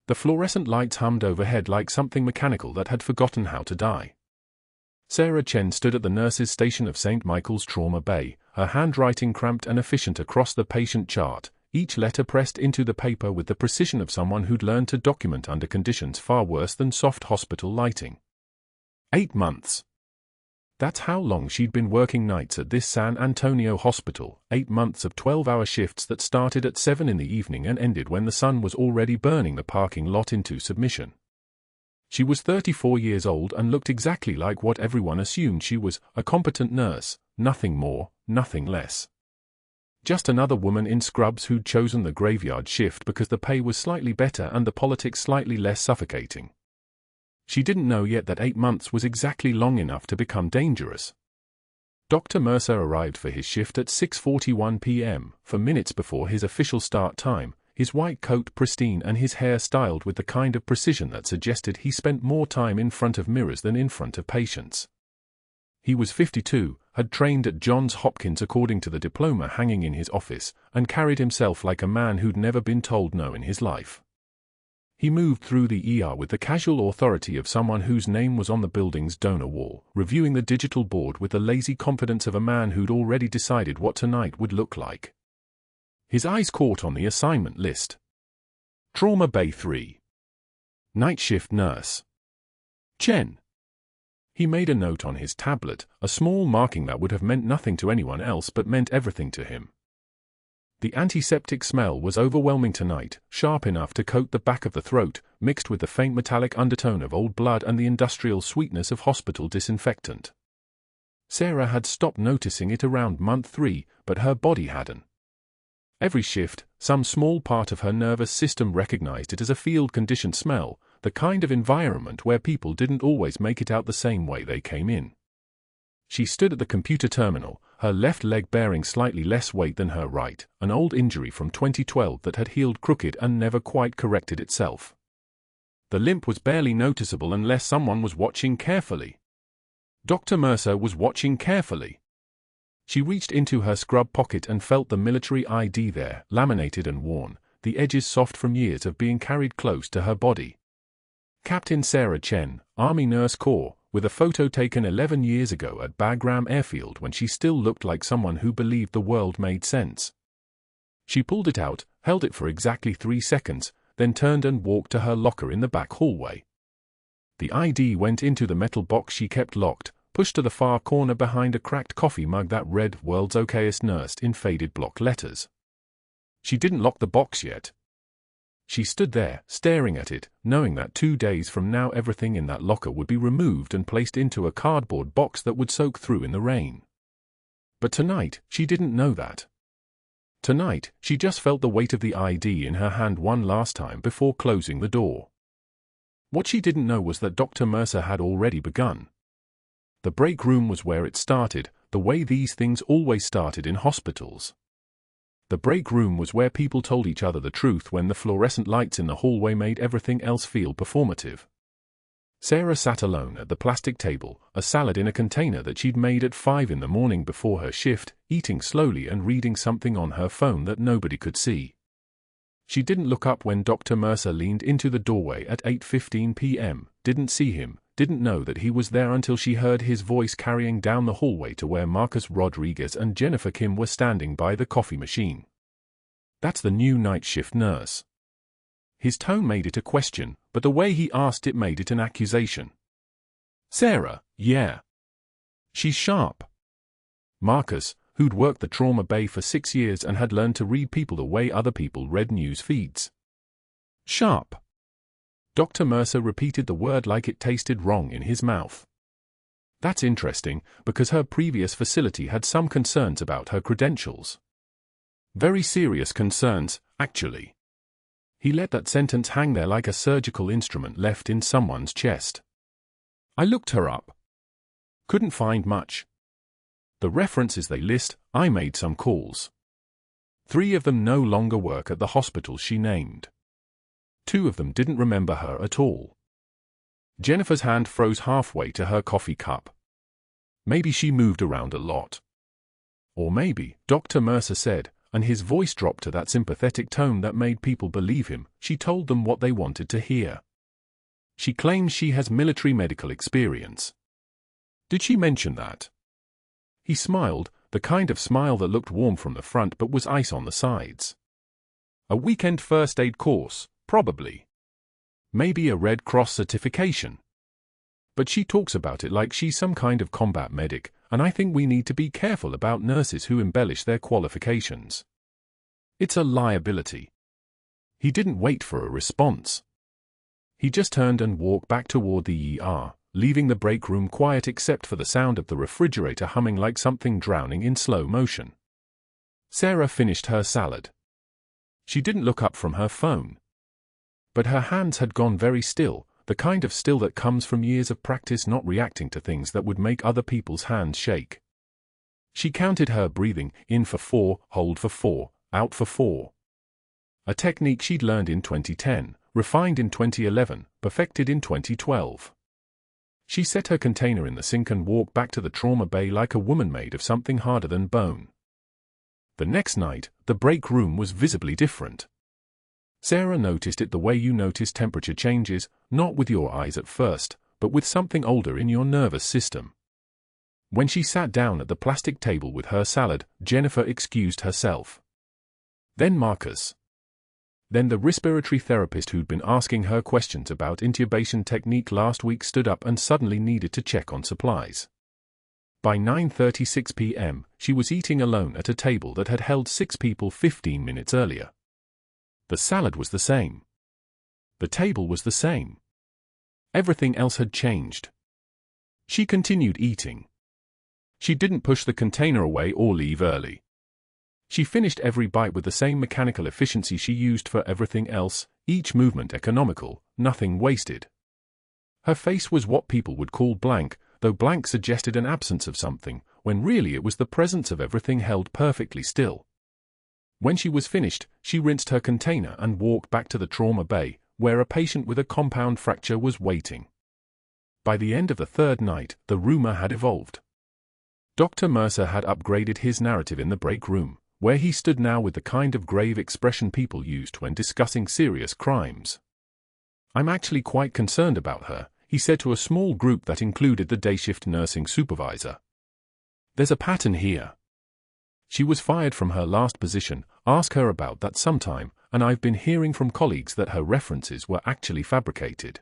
The fluorescent lights hummed overhead like something mechanical that had forgotten how to die. Sarah Chen stood at the nurse's station of St. Michael's Trauma Bay, her handwriting cramped and efficient across the patient chart, each letter pressed into the paper with the precision of someone who'd learned to document under conditions far worse than soft hospital lighting. 8 months. That's how long she'd been working nights at this San Antonio hospital, 8 months of 12-hour shifts that started at 7 in the evening and ended when the sun was already burning the parking lot into submission. She was 34 years old and looked exactly like what everyone assumed she was, a competent nurse, nothing more, nothing less. Just another woman in scrubs who'd chosen the graveyard shift because the pay was slightly better and the politics slightly less suffocating. She didn't know yet that 8 months was exactly long enough to become dangerous. Dr. Mercer arrived for his shift at 6:41 p.m., for minutes before his official start time, his white coat pristine and his hair styled with the kind of precision that suggested he spent more time in front of mirrors than in front of patients. He was 52, had trained at Johns Hopkins according to the diploma hanging in his office, and carried himself like a man who'd never been told no in his life. He moved through the ER with the casual authority of someone whose name was on the building's donor wall, reviewing the digital board with the lazy confidence of a man who'd already decided what tonight would look like. His eyes caught on the assignment list. Trauma Bay 3. Night shift nurse. Chen. He made a note on his tablet, a small marking that would have meant nothing to anyone else but meant everything to him. The antiseptic smell was overwhelming tonight, sharp enough to coat the back of the throat, mixed with the faint metallic undertone of old blood and the industrial sweetness of hospital disinfectant. Sarah had stopped noticing it around month 3, but her body hadn't. Every shift, some small part of her nervous system recognized it as a field-conditioned smell, the kind of environment where people didn't always make it out the same way they came in. She stood at the computer terminal, her left leg bearing slightly less weight than her right, an old injury from 2012 that had healed crooked and never quite corrected itself. The limp was barely noticeable unless someone was watching carefully. Dr. Mercer was watching carefully. She reached into her scrub pocket and felt the military ID there, laminated and worn, the edges soft from years of being carried close to her body. Captain Sarah Chen, Army Nurse Corps, with a photo taken 11 years ago at Bagram Airfield when she still looked like someone who believed the world made sense. She pulled it out, held it for exactly 3 seconds, then turned and walked to her locker in the back hallway. The ID went into the metal box she kept locked, pushed to the far corner behind a cracked coffee mug that read "World's Okayest Nurse" in faded block letters. She didn't lock the box yet. She stood there, staring at it, knowing that 2 days from now everything in that locker would be removed and placed into a cardboard box that would soak through in the rain. But tonight, she didn't know that. Tonight, she just felt the weight of the ID in her hand one last time before closing the door. What she didn't know was that Dr. Mercer had already begun. The break room was where it started, the way these things always started in hospitals. The break room was where people told each other the truth when the fluorescent lights in the hallway made everything else feel performative. Sarah sat alone at the plastic table, a salad in a container that she'd made at 5 in the morning before her shift, eating slowly and reading something on her phone that nobody could see. She didn't look up when Dr. Mercer leaned into the doorway at 8:15 p.m., didn't see him, didn't know that he was there until she heard his voice carrying down the hallway to where Marcus Rodriguez and Jennifer Kim were standing by the coffee machine. "That's the new night shift nurse." His tone made it a question, but the way he asked it made it an accusation. "Sarah, yeah. She's sharp." Marcus, who'd worked the trauma bay for 6 years and had learned to read people the way other people read news feeds. "Sharp." Dr. Mercer repeated the word like it tasted wrong in his mouth. That's interesting, because her previous facility had some concerns about her credentials. Very serious concerns, actually. He let that sentence hang there like a surgical instrument left in someone's chest. "I looked her up. Couldn't find much. The references they list, I made some calls. 3 of them no longer work at the hospital she named. 2 of them didn't remember her at all." Jennifer's hand froze halfway to her coffee cup. Maybe she moved around a lot. Or maybe, Dr. Mercer said, and his voice dropped to that sympathetic tone that made people believe him. She told them what they wanted to hear. She claims she has military medical experience. Did she mention that? He smiled, the kind of smile that looked warm from the front but was ice on the sides. A weekend first aid course, probably. Maybe a Red Cross certification. But she talks about it like she's some kind of combat medic, and I think we need to be careful about nurses who embellish their qualifications. It's a liability. He didn't wait for a response. He just turned and walked back toward the ER, leaving the break room quiet except for the sound of the refrigerator humming like something drowning in slow motion. Sarah finished her salad. She didn't look up from her phone. But her hands had gone very still, the kind of still that comes from years of practice not reacting to things that would make other people's hands shake. She counted her breathing, in for 4, hold for 4, out for 4. A technique she'd learned in 2010, refined in 2011, perfected in 2012. She set her container in the sink and walked back to the trauma bay like a woman made of something harder than bone. The next night, the break room was visibly different. Sarah noticed it the way you notice temperature changes, not with your eyes at first, but with something older in your nervous system. When she sat down at the plastic table with her salad, Jennifer excused herself. Then Marcus. Then the respiratory therapist who'd been asking her questions about intubation technique last week stood up and suddenly needed to check on supplies. By 9:36 p.m., she was eating alone at a table that had held 6 people 15 minutes earlier. The salad was the same. The table was the same. Everything else had changed. She continued eating. She didn't push the container away or leave early. She finished every bite with the same mechanical efficiency she used for everything else, each movement economical, nothing wasted. Her face was what people would call blank, though blank suggested an absence of something, when really it was the presence of everything held perfectly still. When she was finished, she rinsed her container and walked back to the trauma bay, where a patient with a compound fracture was waiting. By the end of the third night, the rumor had evolved. Dr. Mercer had upgraded his narrative in the break room, where he stood now with the kind of grave expression people used when discussing serious crimes. "I'm actually quite concerned about her," he said to a small group that included the day shift nursing supervisor. "There's a pattern here. She was fired from her last position, ask her about that sometime, and I've been hearing from colleagues that her references were actually fabricated.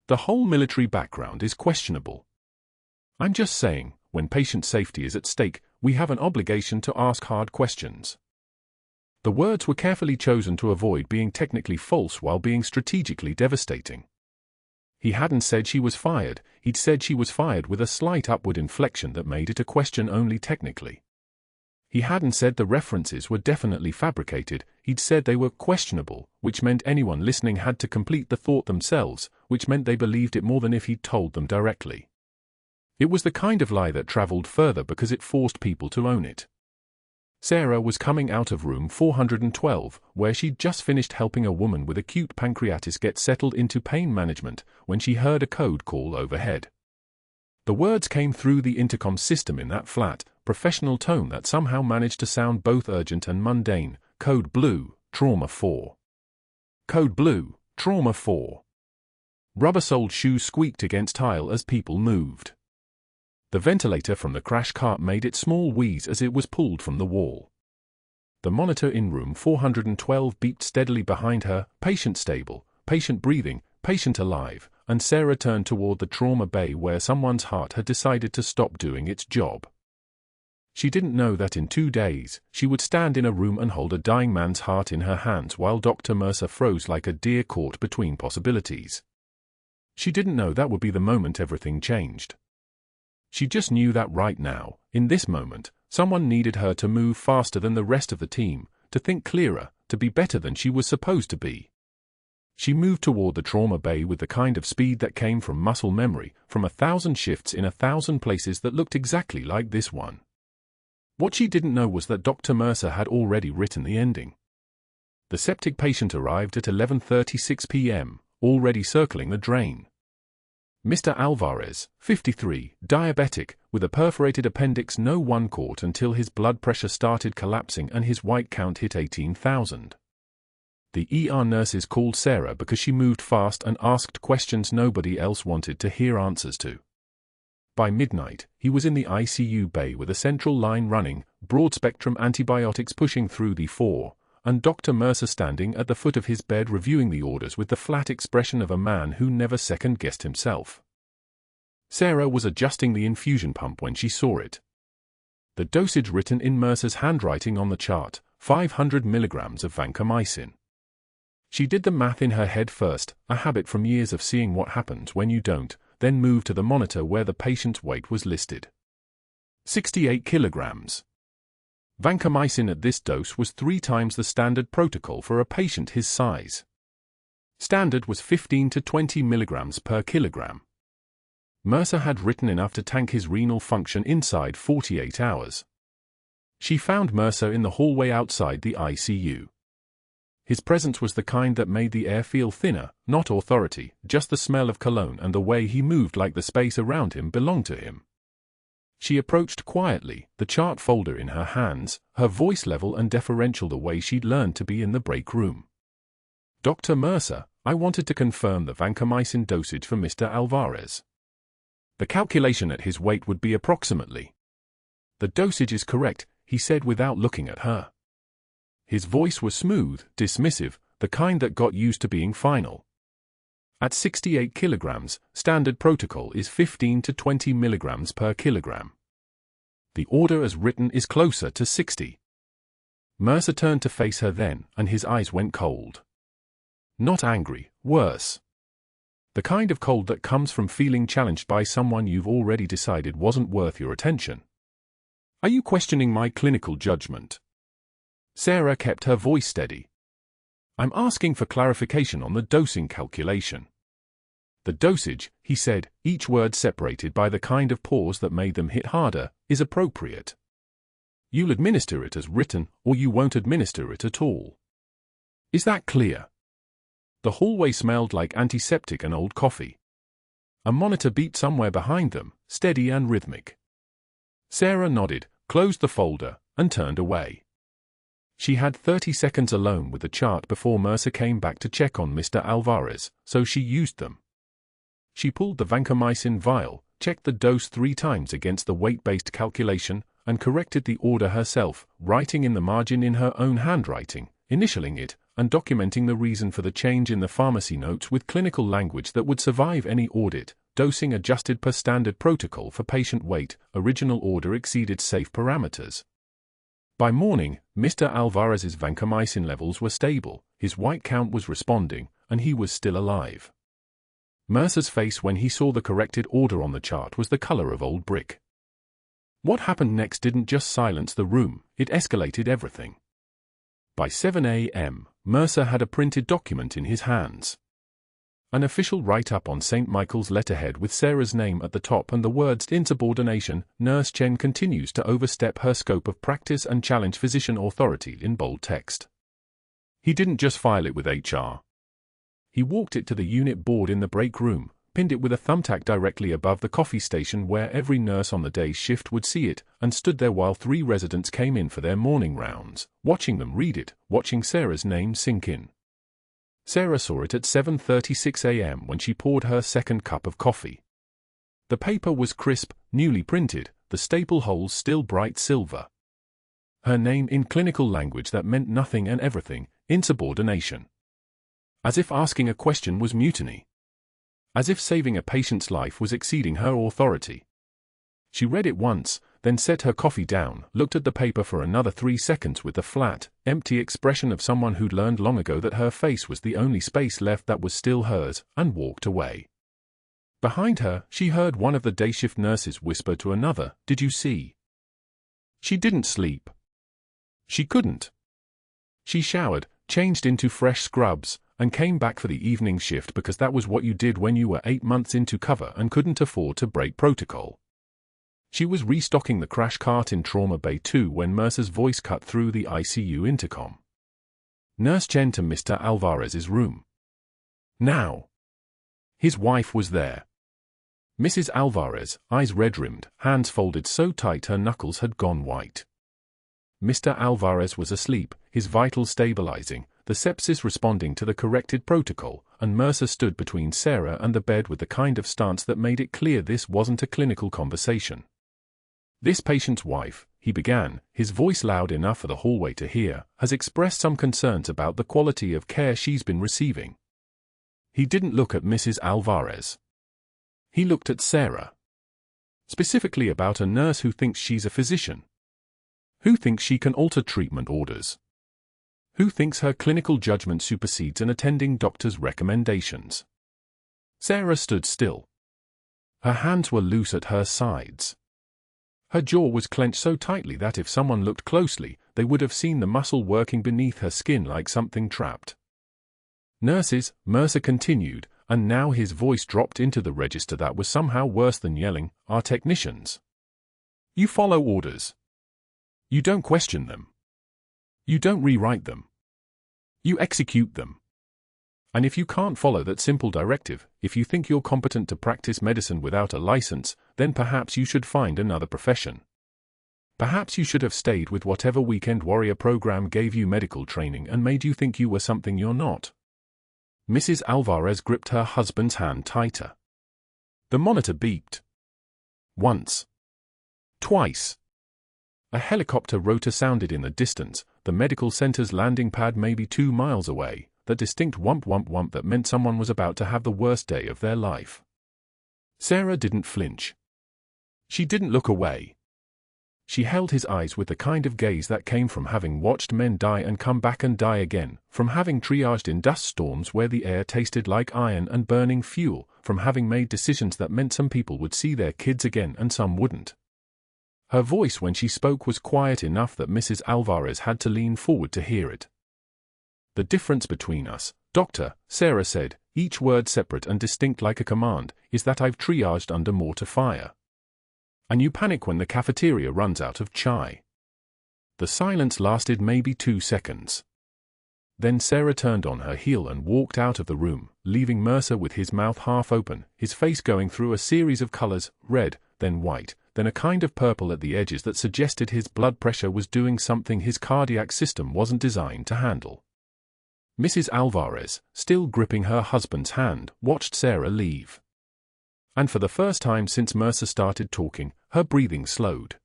The whole military background is questionable. I'm just saying, when patient safety is at stake, we have an obligation to ask hard questions." The words were carefully chosen to avoid being technically false while being strategically devastating. He hadn't said she was fired, he'd said she was fired with a slight upward inflection that made it a question only technically. He hadn't said the references were definitely fabricated, he'd said they were questionable, which meant anyone listening had to complete the thought themselves, which meant they believed it more than if he'd told them directly. It was the kind of lie that traveled further because it forced people to own it. Sarah was coming out of room 412, where she'd just finished helping a woman with acute pancreatitis get settled into pain management, when she heard a code call overhead. The words came through the intercom system in that flat, professional tone that somehow managed to sound both urgent and mundane. "Code Blue, Trauma 4. Code Blue, Trauma 4. Rubber-soled shoes squeaked against tile as people moved. The ventilator from the crash cart made its small wheeze as it was pulled from the wall. The monitor in room 412 beeped steadily behind her, patient stable, patient breathing, patient alive, and Sarah turned toward the trauma bay where someone's heart had decided to stop doing its job. She didn't know that in 2 days, she would stand in a room and hold a dying man's heart in her hands while Dr. Mercer froze like a deer caught between possibilities. She didn't know that would be the moment everything changed. She just knew that right now, in this moment, someone needed her to move faster than the rest of the team, to think clearer, to be better than she was supposed to be. She moved toward the trauma bay with the kind of speed that came from muscle memory, from 1,000 shifts in 1,000 places that looked exactly like this one. What she didn't know was that Dr. Mercer had already written the ending. The septic patient arrived at 11:36 p.m., already circling the drain. Mr. Alvarez, 53, diabetic, with a perforated appendix. No one caught until his blood pressure started collapsing and his white count hit 18,000. The ER nurses called Sarah because she moved fast and asked questions nobody else wanted to hear answers to. By midnight, he was in the ICU bay with a central line running, broad-spectrum antibiotics pushing through the 4, and Dr. Mercer standing at the foot of his bed reviewing the orders with the flat expression of a man who never second-guessed himself. Sarah was adjusting the infusion pump when she saw it. The dosage written in Mercer's handwriting on the chart, 500 milligrams of vancomycin. She did the math in her head first, a habit from years of seeing what happens when you don't, then moved to the monitor where the patient's weight was listed. 68 kilograms. Vancomycin at this dose was 3 times the standard protocol for a patient his size. Standard was 15 to 20 milligrams per kilogram. Mercer had written enough to tank his renal function inside 48 hours. She found Mercer in the hallway outside the ICU. His presence was the kind that made the air feel thinner, not authority, just the smell of cologne and the way he moved like the space around him belonged to him. She approached quietly, the chart folder in her hands, her voice level and deferential the way she'd learned to be in the break room. "Dr. Mercer, I wanted to confirm the vancomycin dosage for Mr. Alvarez. The calculation at his weight would be approximately." "The dosage is correct," he said without looking at her. His voice was smooth, dismissive, the kind that got used to being final. "At 68 kilograms, standard protocol is 15 to 20 milligrams per kilogram. The order as written is closer to 60. Mercer turned to face her then, and his eyes went cold. Not angry, worse. The kind of cold that comes from feeling challenged by someone you've already decided wasn't worth your attention. "Are you questioning my clinical judgment?" Sarah kept her voice steady. "I'm asking for clarification on the dosing calculation." "The dosage," he said, each word separated by the kind of pause that made them hit harder, "is appropriate. You'll administer it as written, or you won't administer it at all. Is that clear?" The hallway smelled like antiseptic and old coffee. A monitor beat somewhere behind them, steady and rhythmic. Sarah nodded, closed the folder, and turned away. She had 30 seconds alone with the chart before Mercer came back to check on Mr. Alvarez, so she used them. She pulled the vancomycin vial, checked the dose 3 times against the weight-based calculation, and corrected the order herself, writing in the margin in her own handwriting, initialing it, and documenting the reason for the change in the pharmacy notes with clinical language that would survive any audit. Dosing adjusted per standard protocol for patient weight, original order exceeded safe parameters. By morning, Mr. Alvarez's vancomycin levels were stable, his white count was responding, and he was still alive. Mercer's face when he saw the corrected order on the chart was the color of old brick. What happened next didn't just silence the room, it escalated everything. By 7 a.m., Mercer had a printed document in his hands. An official write-up on St. Michael's letterhead with Sarah's name at the top and the words "Insubordination, Nurse Chen continues to overstep her scope of practice and challenge physician authority" in bold text. He didn't just file it with HR. He walked it to the unit board in the break room, pinned it with a thumbtack directly above the coffee station where every nurse on the day's shift would see it, and stood there while 3 residents came in for their morning rounds, watching them read it, watching Sarah's name sink in. Sarah saw it at 7:36 a.m. when she poured her second cup of coffee. The paper was crisp, newly printed, the staple holes still bright silver. Her name in clinical language that meant nothing and everything, insubordination. As if asking a question was mutiny. As if saving a patient's life was exceeding her authority. She read it once, then set her coffee down, looked at the paper for another 3 seconds with the flat, empty expression of someone who'd learned long ago that her face was the only space left that was still hers, and walked away. Behind her, she heard one of the day shift nurses whisper to another, "Did you see? She didn't sleep. She couldn't." She showered, changed into fresh scrubs, and came back for the evening shift because that was what you did when you were 8 months into cover and couldn't afford to break protocol. She was restocking the crash cart in Trauma Bay 2 when Mercer's voice cut through the ICU intercom. "Nurse Chen to Mr. Alvarez's room. Now." His wife was there. Mrs. Alvarez, eyes red-rimmed, hands folded so tight her knuckles had gone white. Mr. Alvarez was asleep, his vitals stabilizing, the sepsis responding to the corrected protocol, and Mercer stood between Sarah and the bed with the kind of stance that made it clear this wasn't a clinical conversation. "This patient's wife," he began, his voice loud enough for the hallway to hear, "has expressed some concerns about the quality of care she's been receiving." He didn't look at Mrs. Alvarez. He looked at Sarah. Specifically about a nurse who thinks she's a physician. Who thinks she can alter treatment orders. Who thinks her clinical judgment supersedes an attending doctor's recommendations. Sarah stood still. Her hands were loose at her sides. Her jaw was clenched so tightly that if someone looked closely, they would have seen the muscle working beneath her skin like something trapped. "Nurses," Mercer continued, and now his voice dropped into the register that was somehow worse than yelling, "are technicians. You follow orders. You don't question them. You don't rewrite them. You execute them. And if you can't follow that simple directive, if you think you're competent to practice medicine without a license, then perhaps you should find another profession. Perhaps you should have stayed with whatever weekend warrior program gave you medical training and made you think you were something you're not." Mrs. Alvarez gripped her husband's hand tighter. The monitor beeped. Once. Twice. A helicopter rotor sounded in the distance, the medical center's landing pad maybe 2 miles away, that distinct whump whump whump that meant someone was about to have the worst day of their life. Sarah didn't flinch. She didn't look away. She held his eyes with the kind of gaze that came from having watched men die and come back and die again, from having triaged in dust storms where the air tasted like iron and burning fuel, from having made decisions that meant some people would see their kids again and some wouldn't. Her voice when she spoke was quiet enough that Mrs. Alvarez had to lean forward to hear it. "The difference between us, Doctor," Sarah said, each word separate and distinct like a command, "is that I've triaged under mortar fire. And you panic when the cafeteria runs out of chai." The silence lasted maybe 2 seconds. Then Sarah turned on her heel and walked out of the room, leaving Mercer with his mouth half open, his face going through a series of colors, red, then white, then a kind of purple at the edges that suggested his blood pressure was doing something his cardiac system wasn't designed to handle. Mrs. Alvarez, still gripping her husband's hand, watched Sarah leave. And for the first time since Mercer started talking, her breathing slowed.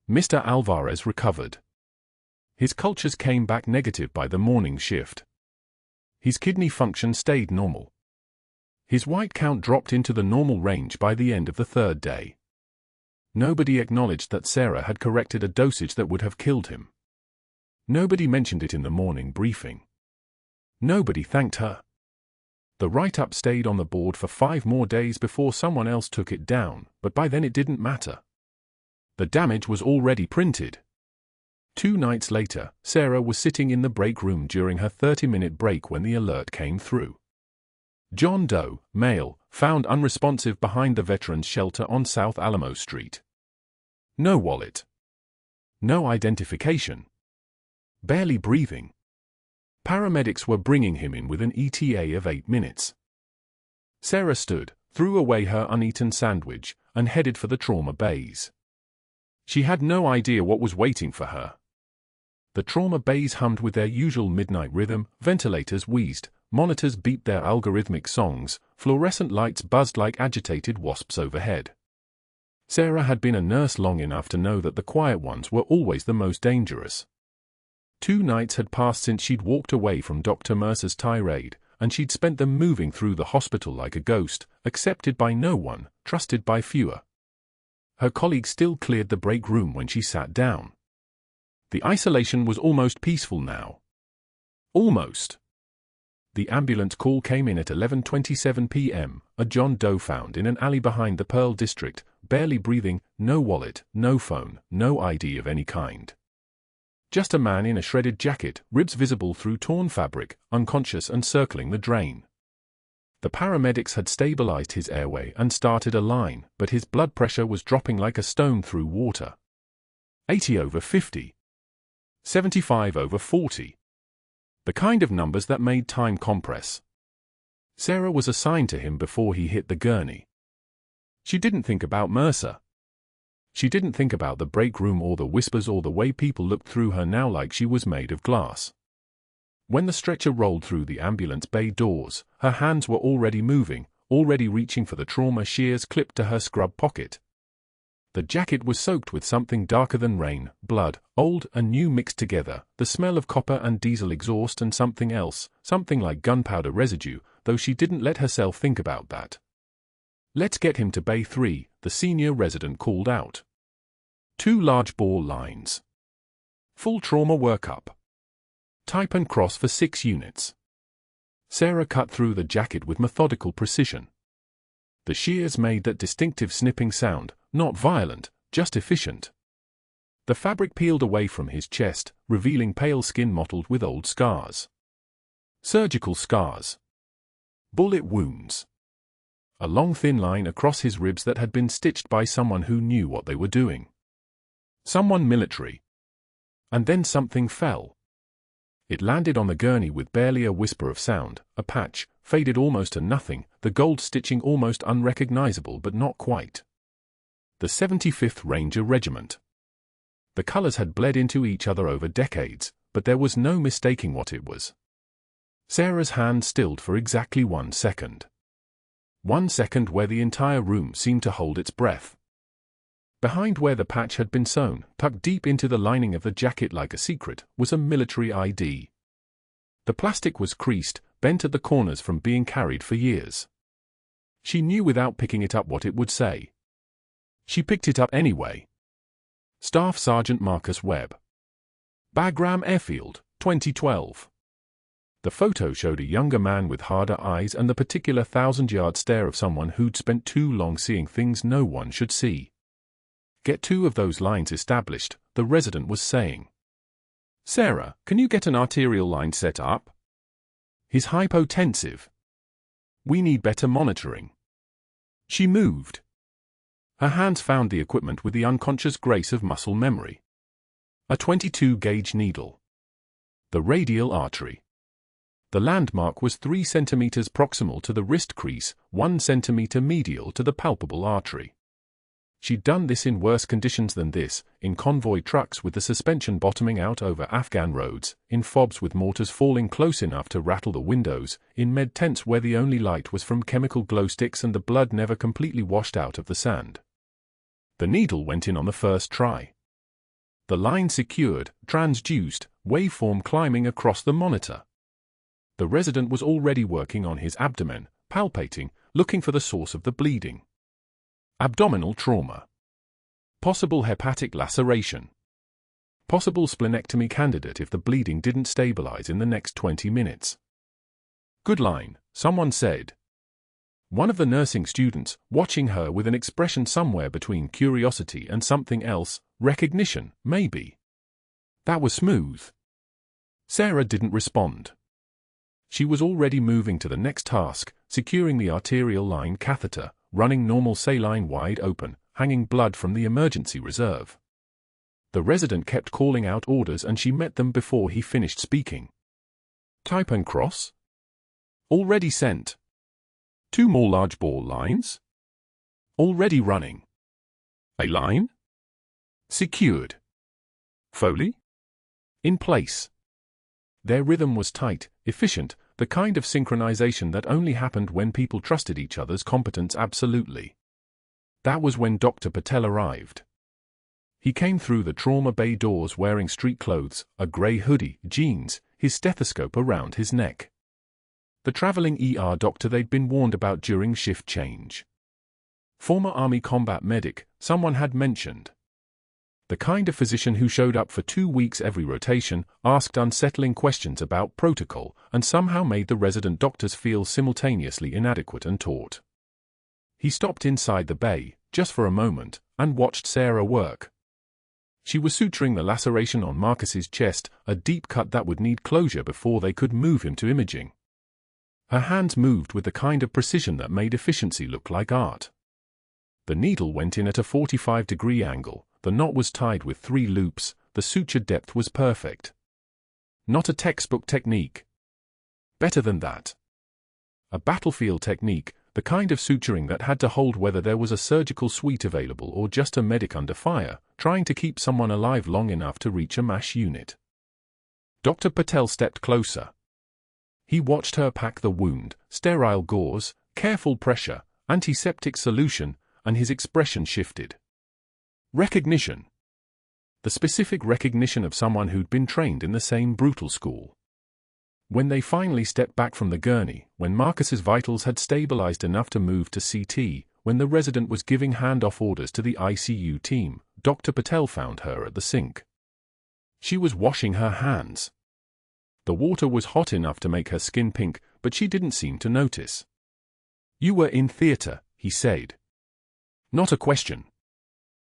Mr. Alvarez recovered. His cultures came back negative by the morning shift. His kidney function stayed normal. His white count dropped into the normal range by the end of the 3rd day. Nobody acknowledged that Sarah had corrected a dosage that would have killed him. Nobody mentioned it in the morning briefing. Nobody thanked her. The write-up stayed on the board for 5 more days before someone else took it down, but by then it didn't matter. The damage was already printed. 2 nights later, Sarah was sitting in the break room during her 30-minute break when the alert came through. John Doe, male, found unresponsive behind the veterans shelter on South Alamo Street. No wallet. No identification. Barely breathing. Paramedics were bringing him in with an ETA of 8 minutes. Sarah stood, threw away her uneaten sandwich, and headed for the trauma bays. She had no idea what was waiting for her. The trauma bays hummed with their usual midnight rhythm, ventilators wheezed, monitors beeped their algorithmic songs, fluorescent lights buzzed like agitated wasps overhead. Sarah had been a nurse long enough to know that the quiet ones were always the most dangerous. 2 nights had passed since she'd walked away from Dr. Mercer's tirade, and she'd spent them moving through the hospital like a ghost, accepted by no one, trusted by fewer. Her colleague still cleared the break room when she sat down. The isolation was almost peaceful now. Almost. The ambulance call came in at 11:27 p.m., a John Doe found in an alley behind the Pearl District, barely breathing, no wallet, no phone, no ID of any kind. Just a man in a shredded jacket, ribs visible through torn fabric, unconscious and circling the drain. The paramedics had stabilized his airway and started a line, but his blood pressure was dropping like a stone through water. 80/50. 75/40. The kind of numbers that made time compress. Sarah was assigned to him before he hit the gurney. She didn't think about Mercer. She didn't think about the break room or the whispers or the way people looked through her now like she was made of glass. When the stretcher rolled through the ambulance bay doors, her hands were already moving, already reaching for the trauma shears clipped to her scrub pocket. The jacket was soaked with something darker than rain, blood, old and new mixed together, the smell of copper and diesel exhaust and something else, something like gunpowder residue, though she didn't let herself think about that. "Let's get him to Bay 3, the senior resident called out. 2 large ball lines. Full trauma workup. Type and cross for 6 units. Sarah cut through the jacket with methodical precision. The shears made that distinctive snipping sound, not violent, just efficient. The fabric peeled away from his chest, revealing pale skin mottled with old scars. Surgical scars. Bullet wounds. A long thin line across his ribs that had been stitched by someone who knew what they were doing. Someone military. And then something fell. It landed on the gurney with barely a whisper of sound, a patch, faded almost to nothing, the gold stitching almost unrecognizable but not quite. The 75th Ranger Regiment. The colors had bled into each other over decades, but there was no mistaking what it was. Sarah's hand stilled for exactly 1 second. 1 second where the entire room seemed to hold its breath. Behind where the patch had been sewn, tucked deep into the lining of the jacket like a secret, was a military ID. The plastic was creased, bent at the corners from being carried for years. She knew without picking it up what it would say. She picked it up anyway. Staff Sergeant Marcus Webb. Bagram Airfield, 2012. The photo showed a younger man with harder eyes and the particular 1,000-yard stare of someone who'd spent too long seeing things no one should see. "Get 2 of those lines established," the resident was saying. "Sarah, can you get an arterial line set up? He's hypotensive. We need better monitoring." She moved. Her hands found the equipment with the unconscious grace of muscle memory. A 22-gauge needle. The radial artery. The landmark was 3 centimeters proximal to the wrist crease, 1 centimeter medial to the palpable artery. She'd done this in worse conditions than this, in convoy trucks with the suspension bottoming out over Afghan roads, in fobs with mortars falling close enough to rattle the windows, in med tents where the only light was from chemical glow sticks and the blood never completely washed out of the sand. The needle went in on the first try. The line secured, transduced, waveform climbing across the monitor. The resident was already working on his abdomen, palpating, looking for the source of the bleeding. Abdominal trauma. Possible hepatic laceration. Possible splenectomy candidate if the bleeding didn't stabilize in the next 20 minutes. "Good line," someone said. One of the nursing students, watching her with an expression somewhere between curiosity and something else, recognition, maybe. "That was smooth." Sarah didn't respond. She was already moving to the next task, securing the arterial line catheter, running normal saline wide open, hanging blood from the emergency reserve. The resident kept calling out orders and she met them before he finished speaking. "Type and cross? Already sent. 2 more large ball lines? Already running. A line? Secured. Foley? In place." Their rhythm was tight, efficient, the kind of synchronization that only happened when people trusted each other's competence absolutely. That was when Dr. Patel arrived. He came through the trauma bay doors wearing street clothes, a gray hoodie, jeans, his stethoscope around his neck. The traveling ER doctor they'd been warned about during shift change. Former Army combat medic, someone had mentioned. The kind of physician who showed up for 2 weeks every rotation, asked unsettling questions about protocol, and somehow made the resident doctors feel simultaneously inadequate and taut. He stopped inside the bay, just for a moment, and watched Sarah work. She was suturing the laceration on Marcus's chest, a deep cut that would need closure before they could move him to imaging. Her hands moved with the kind of precision that made efficiency look like art. The needle went in at a 45-degree angle, the knot was tied with 3 loops, the suture depth was perfect. Not a textbook technique. Better than that. A battlefield technique, the kind of suturing that had to hold whether there was a surgical suite available or just a medic under fire, trying to keep someone alive long enough to reach a MASH unit. Dr. Patel stepped closer. He watched her pack the wound, sterile gauze, careful pressure, antiseptic solution, and his expression shifted. Recognition. The specific recognition of someone who'd been trained in the same brutal school. When they finally stepped back from the gurney, when Marcus's vitals had stabilized enough to move to CT, when the resident was giving handoff orders to the ICU team, Dr. Patel found her at the sink. She was washing her hands. The water was hot enough to make her skin pink, but she didn't seem to notice. "You were in theater," he said. "Not a question."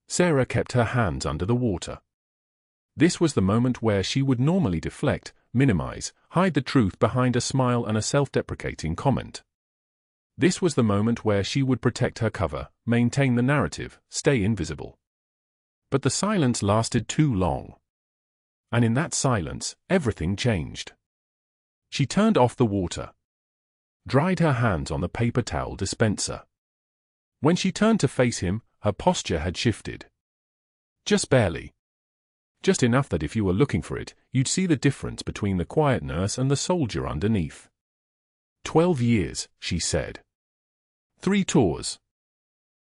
Sarah kept her hands under the water. This was the moment where she would normally deflect, minimize, hide the truth behind a smile and a self-deprecating comment. This was the moment where she would protect her cover, maintain the narrative, stay invisible. But the silence lasted too long. And in that silence, everything changed. She turned off the water. Dried her hands on the paper towel dispenser. When she turned to face him, her posture had shifted. Just barely. Just enough that if you were looking for it, you'd see the difference between the quiet nurse and the soldier underneath. 12 years, she said. 3 tours.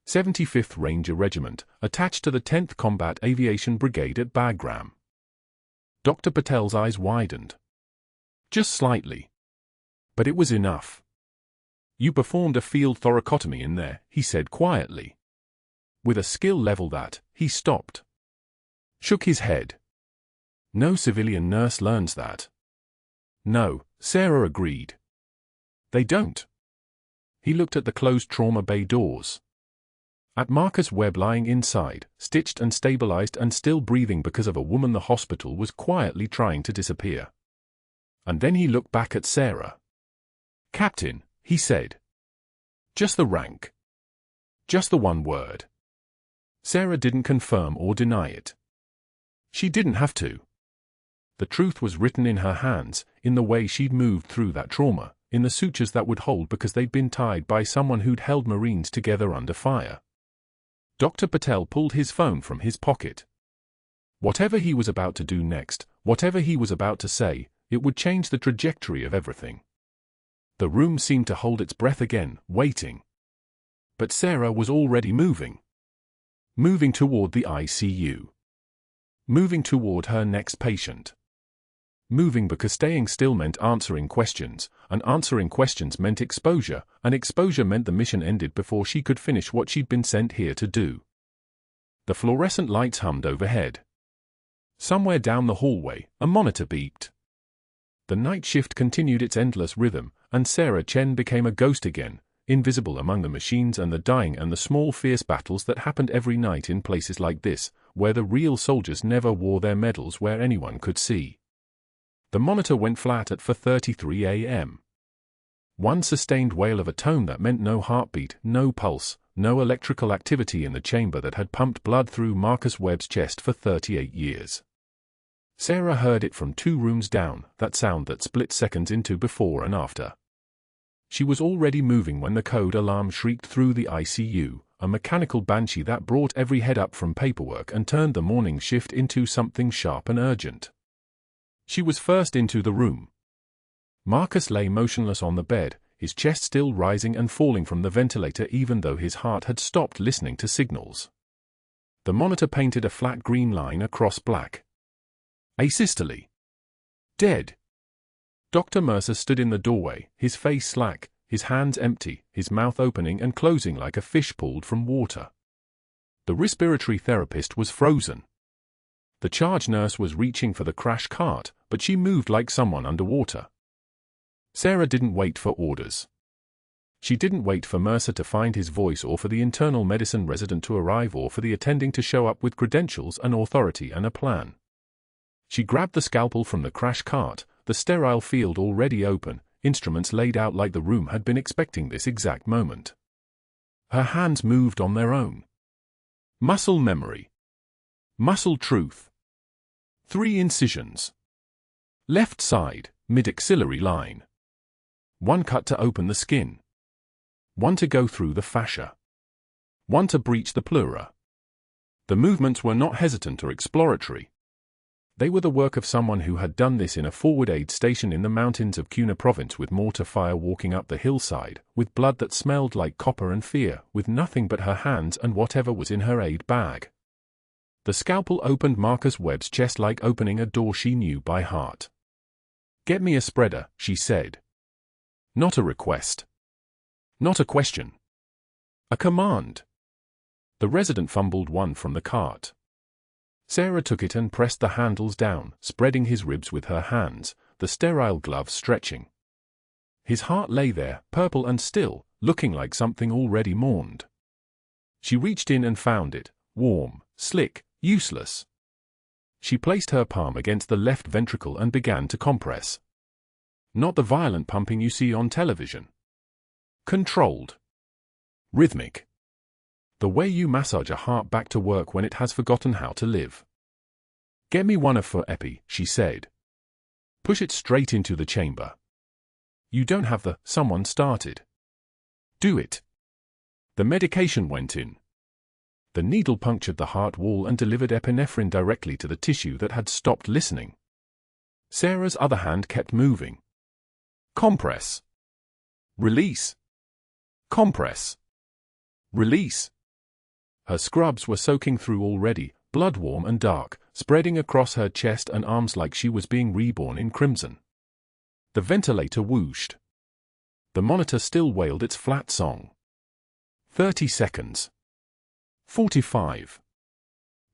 75th Ranger Regiment, attached to the 10th Combat Aviation Brigade at Bagram. Dr. Patel's eyes widened. Just slightly. But it was enough. "You performed a field thoracotomy in there," he said quietly. With a skill level that, he stopped. Shook his head. "No civilian nurse learns that." "No," Sarah agreed. "They don't." He looked at the closed trauma bay doors. At Marcus Webb lying inside, stitched and stabilized and still breathing because of a woman the hospital was quietly trying to disappear. And then he looked back at Sarah. "Captain," he said. "Just the rank. Just the one word." Sarah didn't confirm or deny it. She didn't have to. The truth was written in her hands, in the way she'd moved through that trauma, in the sutures that would hold because they'd been tied by someone who'd held Marines together under fire. Dr. Patel pulled his phone from his pocket. Whatever he was about to do next, whatever he was about to say, it would change the trajectory of everything. The room seemed to hold its breath again, waiting. But Sarah was already moving. Moving toward the ICU. Moving toward her next patient. Moving because staying still meant answering questions, and answering questions meant exposure, and exposure meant the mission ended before she could finish what she'd been sent here to do. The fluorescent lights hummed overhead. Somewhere down the hallway, a monitor beeped. The night shift continued its endless rhythm, and Sarah Chen became a ghost again, invisible among the machines and the dying and the small fierce battles that happened every night in places like this, where the real soldiers never wore their medals where anyone could see. The monitor went flat at 4:33 a.m. One sustained wail of a tone that meant no heartbeat, no pulse, no electrical activity in the chamber that had pumped blood through Marcus Webb's chest for 38 years. Sarah heard it from 2 rooms down, that sound that split seconds into before and after. She was already moving when the code alarm shrieked through the ICU, a mechanical banshee that brought every head up from paperwork and turned the morning shift into something sharp and urgent. She was first into the room. Marcus lay motionless on the bed, his chest still rising and falling from the ventilator even though his heart had stopped listening to signals. The monitor painted a flat green line across black. Asystole. Dead. Dr. Mercer stood in the doorway, his face slack, his hands empty, his mouth opening and closing like a fish pulled from water. The respiratory therapist was frozen. The charge nurse was reaching for the crash cart, but she moved like someone underwater. Sarah didn't wait for orders. She didn't wait for Mercer to find his voice or for the internal medicine resident to arrive or for the attending to show up with credentials and authority and a plan. She grabbed the scalpel from the crash cart, the sterile field already open, instruments laid out like the room had been expecting this exact moment. Her hands moved on their own. Muscle memory. Muscle truth. 3 incisions. Left side, mid-axillary line. 1 cut to open the skin. one to go through the fascia, one to breach the pleura. The movements were not hesitant or exploratory. They were the work of someone who had done this in a forward aid station in the mountains of Cunha province, with mortar fire walking up the hillside, with blood that smelled like copper and fear, with nothing but her hands and whatever was in her aid bag. The scalpel opened Marcus Webb's chest like opening a door she knew by heart. "Get me a spreader," she said. Not a request. Not a question. A command. The resident fumbled one from the cart. Sarah took it and pressed the handles down, spreading his ribs with her hands, the sterile gloves stretching. His heart lay there, purple and still, looking like something already mourned. She reached in and found it, warm, slick, useless. She placed her palm against the left ventricle and began to compress. Not the violent pumping you see on television. Controlled. Rhythmic. The way you massage a heart back to work when it has forgotten how to live. "Get me one of for epi," she said. "Push it straight into the chamber." "You don't have the..." someone started. "Do it." The medication went in. The needle punctured the heart wall and delivered epinephrine directly to the tissue that had stopped listening. Sarah's other hand kept moving. Compress. Release. Compress. Release. Her scrubs were soaking through already, blood warm and dark, spreading across her chest and arms like she was being reborn in crimson. The ventilator whooshed. The monitor still wailed its flat song. 30 seconds. 45.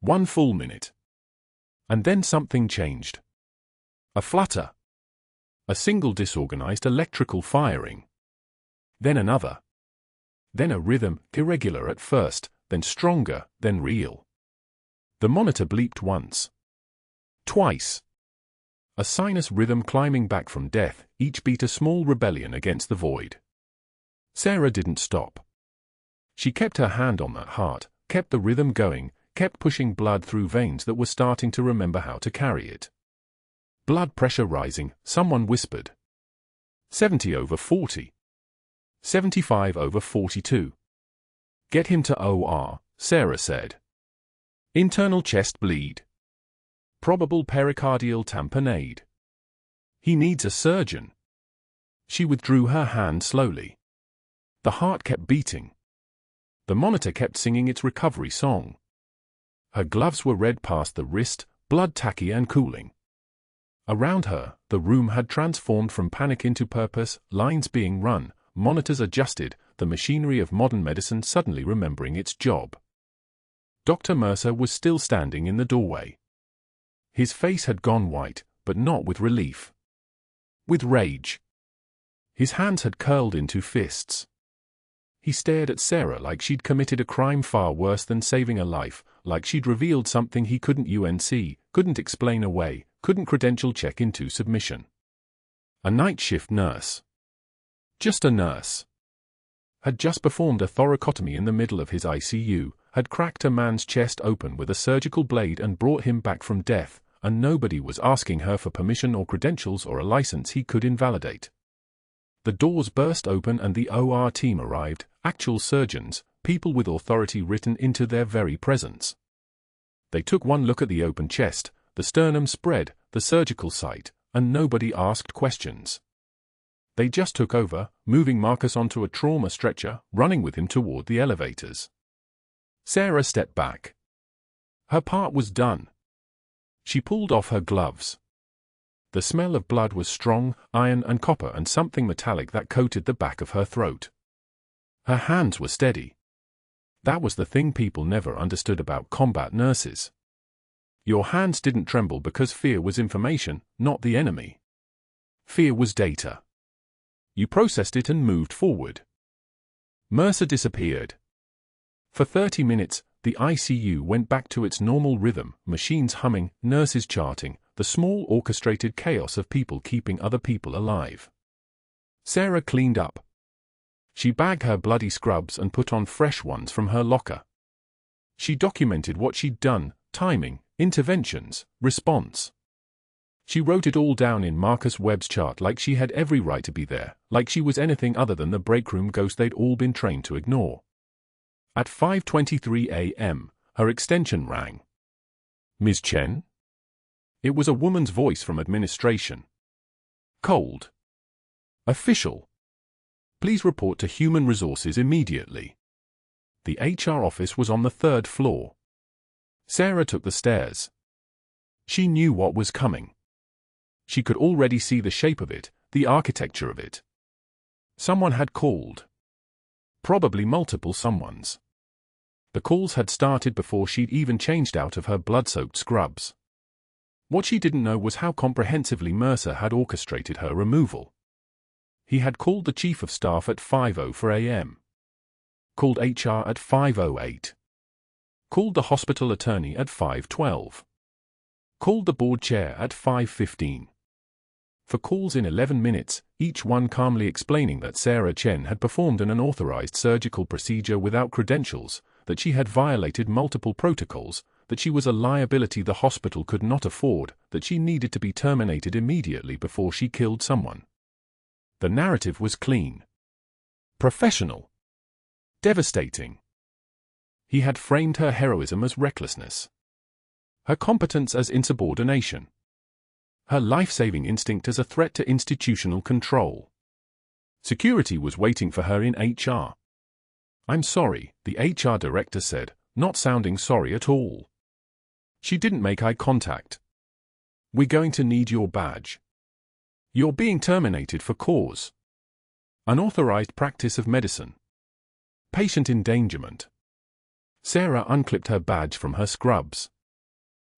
1 full minute. And then something changed. A flutter. A single disorganized electrical firing. Then another. Then a rhythm, irregular at first, then stronger, then real. The monitor bleeped once. Twice. A sinus rhythm climbing back from death, each beat a small rebellion against the void. Sarah didn't stop. She kept her hand on that heart, kept the rhythm going, kept pushing blood through veins that were starting to remember how to carry it. Blood pressure rising, someone whispered. 70/40. 75/42. "Get him to OR," Sarah said. "Internal chest bleed. Probable pericardial tamponade. He needs a surgeon." She withdrew her hand slowly. The heart kept beating. The monitor kept singing its recovery song. Her gloves were red past the wrist, blood tacky and cooling. Around her, the room had transformed from panic into purpose, lines being run, monitors adjusted, the machinery of modern medicine suddenly remembering its job. Dr. Mercer was still standing in the doorway. His face had gone white, but not with relief. With rage. His hands had curled into fists. He stared at Sarah like she'd committed a crime far worse than saving a life, like she'd revealed something he couldn't couldn't explain away, couldn't credential check into submission. A night shift nurse. Just a nurse. Had just performed a thoracotomy in the middle of his ICU, had cracked a man's chest open with a surgical blade and brought him back from death, and nobody was asking her for permission or credentials or a license he could invalidate. The doors burst open and the OR team arrived, actual surgeons, people with authority written into their very presence. They took one look at the open chest, the sternum spread, the surgical site, and nobody asked questions. They just took over, moving Marcus onto a trauma stretcher, running with him toward the elevators. Sarah stepped back. Her part was done. She pulled off her gloves. The smell of blood was strong, iron and copper and something metallic that coated the back of her throat. Her hands were steady. That was the thing people never understood about combat nurses. Your hands didn't tremble because fear was information, not the enemy. Fear was data. You processed it and moved forward. Mercer disappeared. For 30 minutes, the ICU went back to its normal rhythm, machines humming, nurses charting, the small orchestrated chaos of people keeping other people alive. Sarah cleaned up. She bagged her bloody scrubs and put on fresh ones from her locker. She documented what she'd done, timing, interventions, response. She wrote it all down in Marcus Webb's chart like she had every right to be there, like she was anything other than the breakroom ghost they'd all been trained to ignore. At 5:23 a.m., her extension rang. "Ms. Chen?" It was a woman's voice from administration. Cold. "Official. Please report to Human Resources immediately." The HR office was on the 3rd floor. Sarah took the stairs. She knew what was coming. She could already see the shape of it, the architecture of it. Someone had called. Probably multiple someones. The calls had started before she'd even changed out of her blood-soaked scrubs. What she didn't know was how comprehensively Mercer had orchestrated her removal. He had called the Chief of Staff at 5:04 a.m. Called HR at 5:08. Called the hospital attorney at 5:12. Called the board chair at 5:15. For calls in 11 minutes, each one calmly explaining that Sarah Chen had performed an unauthorized surgical procedure without credentials, that she had violated multiple protocols, that she was a liability the hospital could not afford, that she needed to be terminated immediately before she killed someone. The narrative was clean. Professional. Devastating. He had framed her heroism as recklessness. Her competence as insubordination. Her life-saving instinct as a threat to institutional control. Security was waiting for her in HR. "I'm sorry," the HR director said, not sounding sorry at all. She didn't make eye contact. "We're going to need your badge. You're being terminated for cause. Unauthorized practice of medicine. Patient endangerment." Sarah unclipped her badge from her scrubs.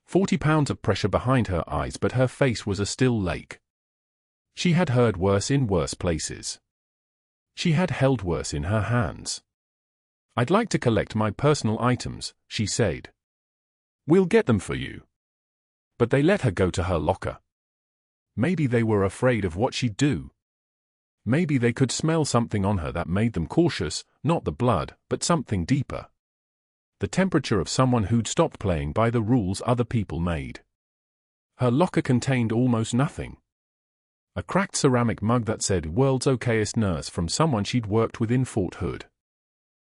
40 pounds of pressure behind her eyes, but her face was a still lake. She had heard worse in worse places. She had held worse in her hands. "I'd like to collect my personal items," she said. "We'll get them for you." But they let her go to her locker. Maybe they were afraid of what she'd do. Maybe they could smell something on her that made them cautious, not the blood, but something deeper. The temperature of someone who'd stopped playing by the rules other people made. Her locker contained almost nothing. A cracked ceramic mug that said "World's Okayest Nurse" from someone she'd worked with in Fort Hood.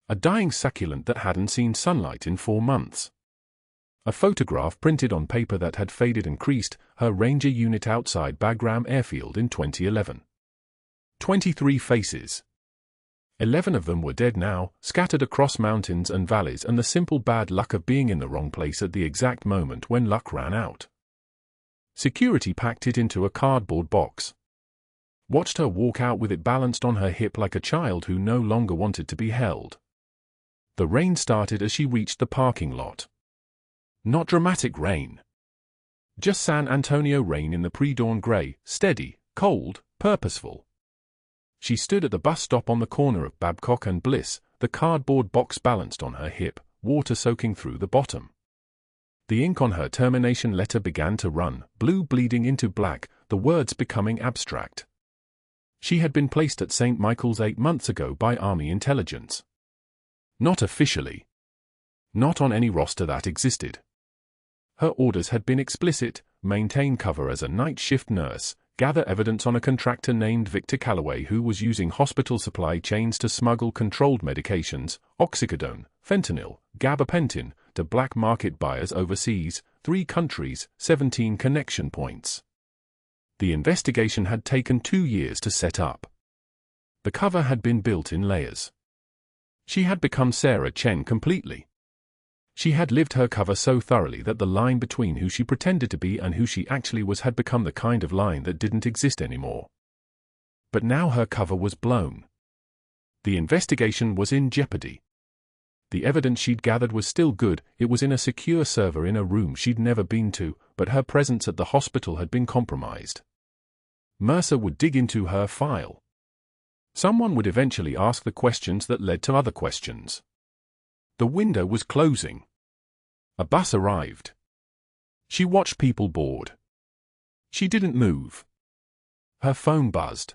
A dying succulent that hadn't seen sunlight in 4 months. A photograph printed on paper that had faded and creased, her Ranger unit outside Bagram Airfield in 2011. 23 faces. 11 of them were dead now, scattered across mountains and valleys, and the simple bad luck of being in the wrong place at the exact moment when luck ran out. Security packed it into a cardboard box. Watched her walk out with it balanced on her hip like a child who no longer wanted to be held. The rain started as she reached the parking lot. Not dramatic rain. Just San Antonio rain in the pre-dawn gray, steady, cold, purposeful. She stood at the bus stop on the corner of Babcock and Bliss, the cardboard box balanced on her hip, water soaking through the bottom. The ink on her termination letter began to run, blue bleeding into black, the words becoming abstract. She had been placed at St. Michael's 8 months ago by Army intelligence. Not officially. Not on any roster that existed. Her orders had been explicit: maintain cover as a night shift nurse, gather evidence on a contractor named Victor Calloway who was using hospital supply chains to smuggle controlled medications, oxycodone, fentanyl, gabapentin, to black market buyers overseas, 3 countries, 17 connection points. The investigation had taken 2 years to set up. The cover had been built in layers. She had become Sarah Chen completely. She had lived her cover so thoroughly that the line between who she pretended to be and who she actually was had become the kind of line that didn't exist anymore. But now her cover was blown. The investigation was in jeopardy. The evidence she'd gathered was still good, it was in a secure server in a room she'd never been to, but her presence at the hospital had been compromised. Mercer would dig into her file. Someone would eventually ask the questions that led to other questions. The window was closing. A bus arrived. She watched people board. She didn't move. Her phone buzzed.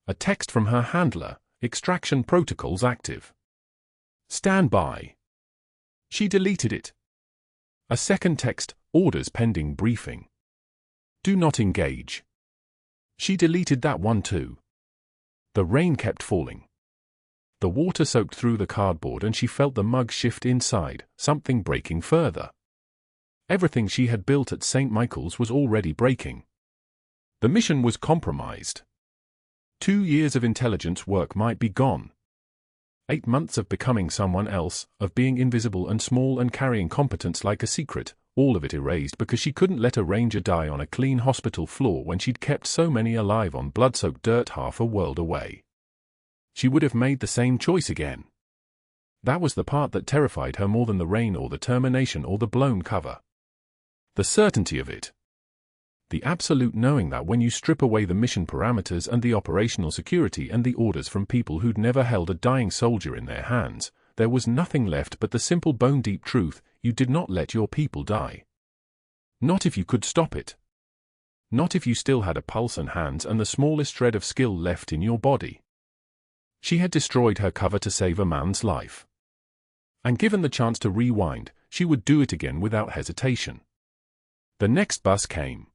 A text from her handler: extraction protocols active. Stand by. She deleted it. A second text: orders pending briefing. Do not engage. She deleted that one too. The rain kept falling. The water soaked through the cardboard and she felt the mug shift inside, something breaking further. Everything she had built at St. Michael's was already breaking. The mission was compromised. 2 years of intelligence work might be gone. 8 months of becoming someone else, of being invisible and small and carrying competence like a secret, all of it erased because she couldn't let a ranger die on a clean hospital floor when she'd kept so many alive on blood-soaked dirt half a world away. She would have made the same choice again. That was the part that terrified her more than the rain or the termination or the blown cover. The certainty of it. The absolute knowing that when you strip away the mission parameters and the operational security and the orders from people who'd never held a dying soldier in their hands, there was nothing left but the simple bone-deep truth: you did not let your people die. Not if you could stop it. Not if you still had a pulse and hands and the smallest shred of skill left in your body. She had destroyed her cover to save a man's life. And given the chance to rewind, she would do it again without hesitation. The next bus came.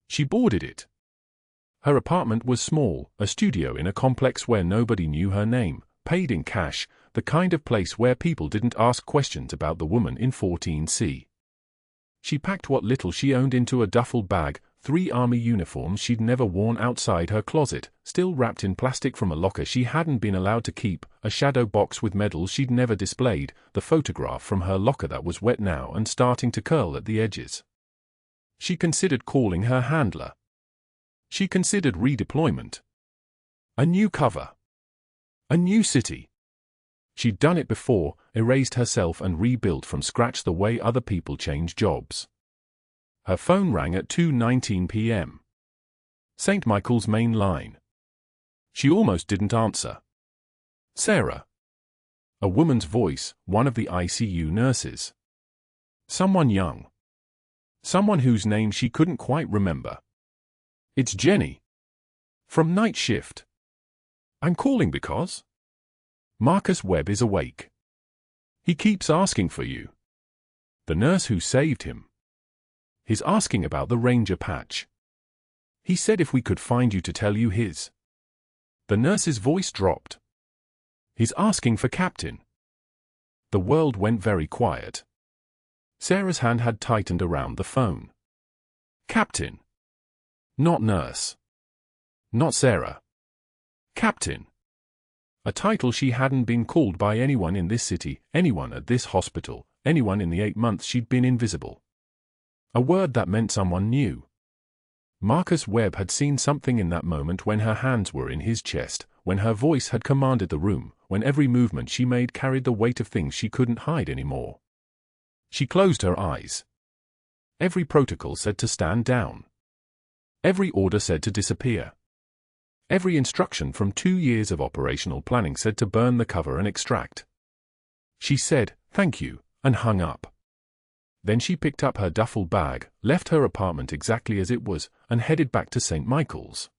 She boarded it. Her apartment was small, a studio in a complex where nobody knew her name, paid in cash, the kind of place where people didn't ask questions about the woman in 14C. She packed what little she owned into a duffel bag, 3 army uniforms she'd never worn outside her closet, still wrapped in plastic from a locker she hadn't been allowed to keep, a shadow box with medals she'd never displayed, the photograph from her locker that was wet now and starting to curl at the edges. She considered calling her handler. She considered redeployment. A new cover. A new city. She'd done it before, erased herself and rebuilt from scratch the way other people change jobs. Her phone rang at 2:19 p.m. St. Michael's main line. She almost didn't answer. Sarah. A woman's voice, one of the ICU nurses. Someone young. Someone whose name she couldn't quite remember. It's Jenny. From night shift. I'm calling because Marcus Webb is awake. He keeps asking for you. The nurse who saved him. He's asking about the ranger patch. He said if we could find you to tell you his. The nurse's voice dropped. He's asking for Captain. The world went very quiet. Sarah's hand had tightened around the phone. Captain. Not nurse. Not Sarah. Captain. A title she hadn't been called by anyone in this city, anyone at this hospital, anyone in the 8 months she'd been invisible. A word that meant someone new. Marcus Webb had seen something in that moment when her hands were in his chest, when her voice had commanded the room, when every movement she made carried the weight of things she couldn't hide anymore. She closed her eyes. Every protocol said to stand down. Every order said to disappear. Every instruction from 2 years of operational planning said to burn the cover and extract. She said, "Thank you," and hung up. Then she picked up her duffel bag, left her apartment exactly as it was, and headed back to St. Michael's.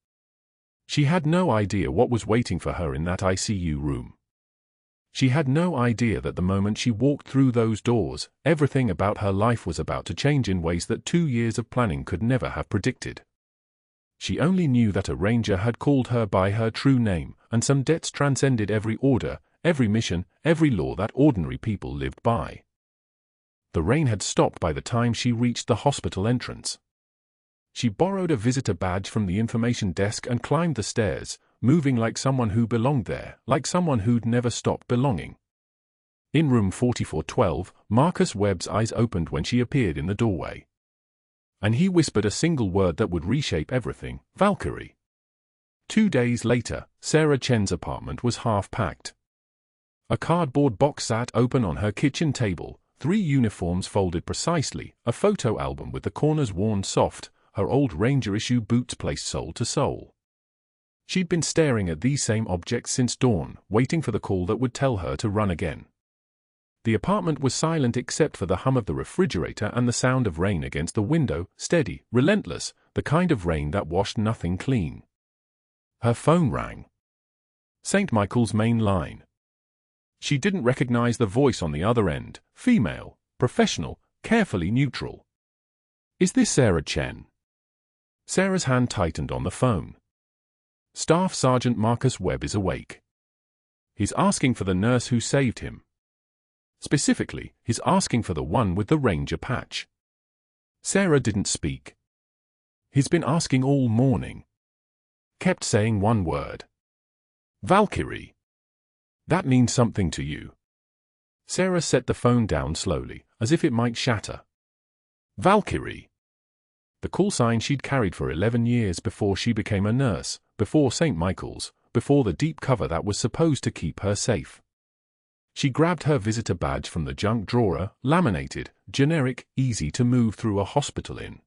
She had no idea what was waiting for her in that ICU room. She had no idea that the moment she walked through those doors, everything about her life was about to change in ways that 2 years of planning could never have predicted. She only knew that a ranger had called her by her true name, and some debts transcended every order, every mission, every law that ordinary people lived by. The rain had stopped by the time she reached the hospital entrance. She borrowed a visitor badge from the information desk and climbed the stairs, moving like someone who belonged there, like someone who'd never stopped belonging. In room 4412, Marcus Webb's eyes opened when she appeared in the doorway. And he whispered a single word that would reshape everything: Valkyrie. 2 days later, Sarah Chen's apartment was half-packed. A cardboard box sat open on her kitchen table, 3 uniforms folded precisely, a photo album with the corners worn soft, her old Ranger issue boots placed sole to sole. She'd been staring at these same objects since dawn, waiting for the call that would tell her to run again. The apartment was silent except for the hum of the refrigerator and the sound of rain against the window, steady, relentless, the kind of rain that washed nothing clean. Her phone rang. St. Michael's main line. She didn't recognize the voice on the other end, female, professional, carefully neutral. "Is this Sarah Chen?" Sarah's hand tightened on the phone. Staff Sergeant Marcus Webb is awake. He's asking for the nurse who saved him. Specifically, he's asking for the one with the Ranger patch. Sarah didn't speak. He's been asking all morning. Kept saying one word. Valkyrie. That means something to you. Sarah set the phone down slowly, as if it might shatter. Valkyrie. The call sign she'd carried for 11 years before she became a nurse, before St. Michael's, before the deep cover that was supposed to keep her safe. She grabbed her visitor badge from the junk drawer, laminated, generic, easy to move through a hospital in.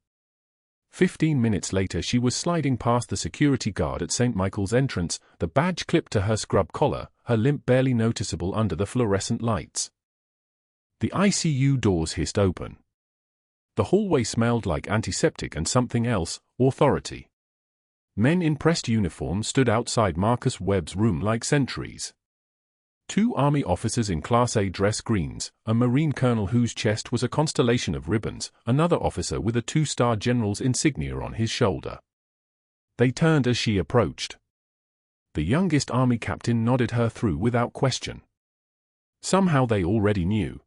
15 minutes later she was sliding past the security guard at St. Michael's entrance, the badge clipped to her scrub collar, her limp barely noticeable under the fluorescent lights. The ICU doors hissed open. The hallway smelled like antiseptic and something else, authority. Men in pressed uniforms stood outside Marcus Webb's room like sentries. 2 Army officers in Class A dress greens, a Marine colonel whose chest was a constellation of ribbons, another officer with a 2-star general's insignia on his shoulder. They turned as she approached. The youngest Army captain nodded her through without question. Somehow they already knew.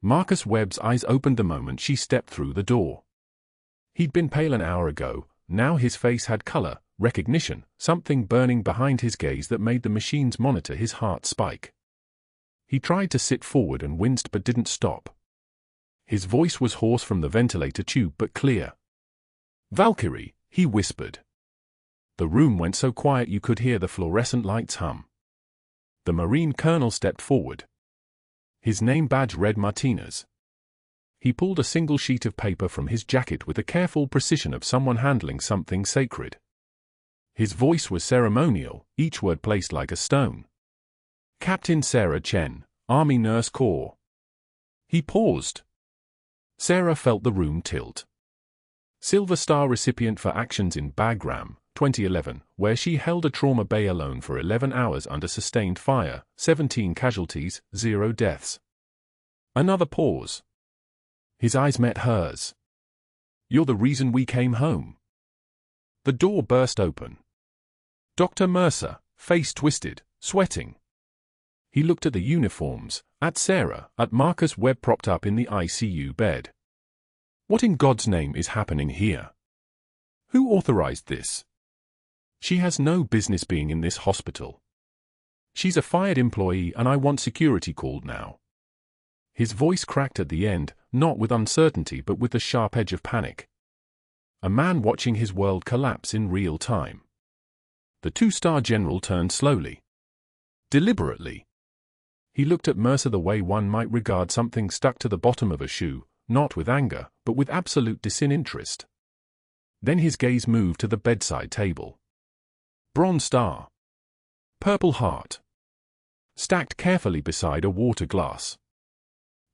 Marcus Webb's eyes opened the moment she stepped through the door. He'd been pale an hour ago, now his face had color, recognition, something burning behind his gaze that made the machines monitor his heart spike. He tried to sit forward and winced but didn't stop. His voice was hoarse from the ventilator tube but clear. Valkyrie, he whispered. The room went so quiet you could hear the fluorescent lights hum. The Marine colonel stepped forward. His name badge read Martinez. He pulled a single sheet of paper from his jacket with the careful precision of someone handling something sacred. His voice was ceremonial, each word placed like a stone. Captain Sarah Chen, Army Nurse Corps. He paused. Sarah felt the room tilt. Silver Star recipient for actions in Bagram, 2011, where she held a trauma bay alone for 11 hours under sustained fire, 17 casualties, 0 deaths. Another pause. His eyes met hers. You're the reason we came home. The door burst open. Dr. Mercer, face twisted, sweating. He looked at the uniforms, at Sarah, at Marcus Webb propped up in the ICU bed. What in God's name is happening here? Who authorized this? She has no business being in this hospital. She's a fired employee and I want security called now. His voice cracked at the end, not with uncertainty but with the sharp edge of panic. A man watching his world collapse in real time. The 2-star general turned slowly. Deliberately. He looked at Mercer the way one might regard something stuck to the bottom of a shoe, not with anger, but with absolute disinterest. Then his gaze moved to the bedside table. Bronze star. Purple heart. Stacked carefully beside a water glass.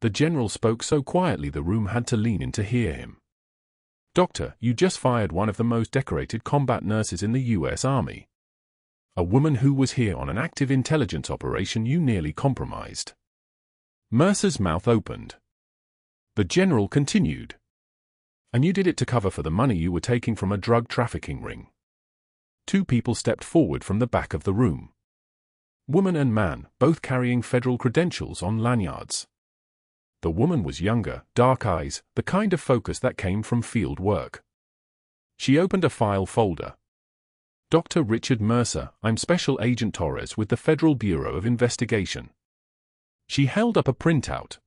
The general spoke so quietly the room had to lean in to hear him. Doctor, you just fired one of the most decorated combat nurses in the U.S. Army. A woman who was here on an active intelligence operation you nearly compromised. Mercer's mouth opened. The general continued. And you did it to cover for the money you were taking from a drug trafficking ring. 2 people stepped forward from the back of the room. Woman and man, both carrying federal credentials on lanyards. The woman was younger, dark eyes, the kind of focus that came from field work. She opened a file folder. Dr. Richard Mercer, I'm Special Agent Torres with the Federal Bureau of Investigation. She held up a printout.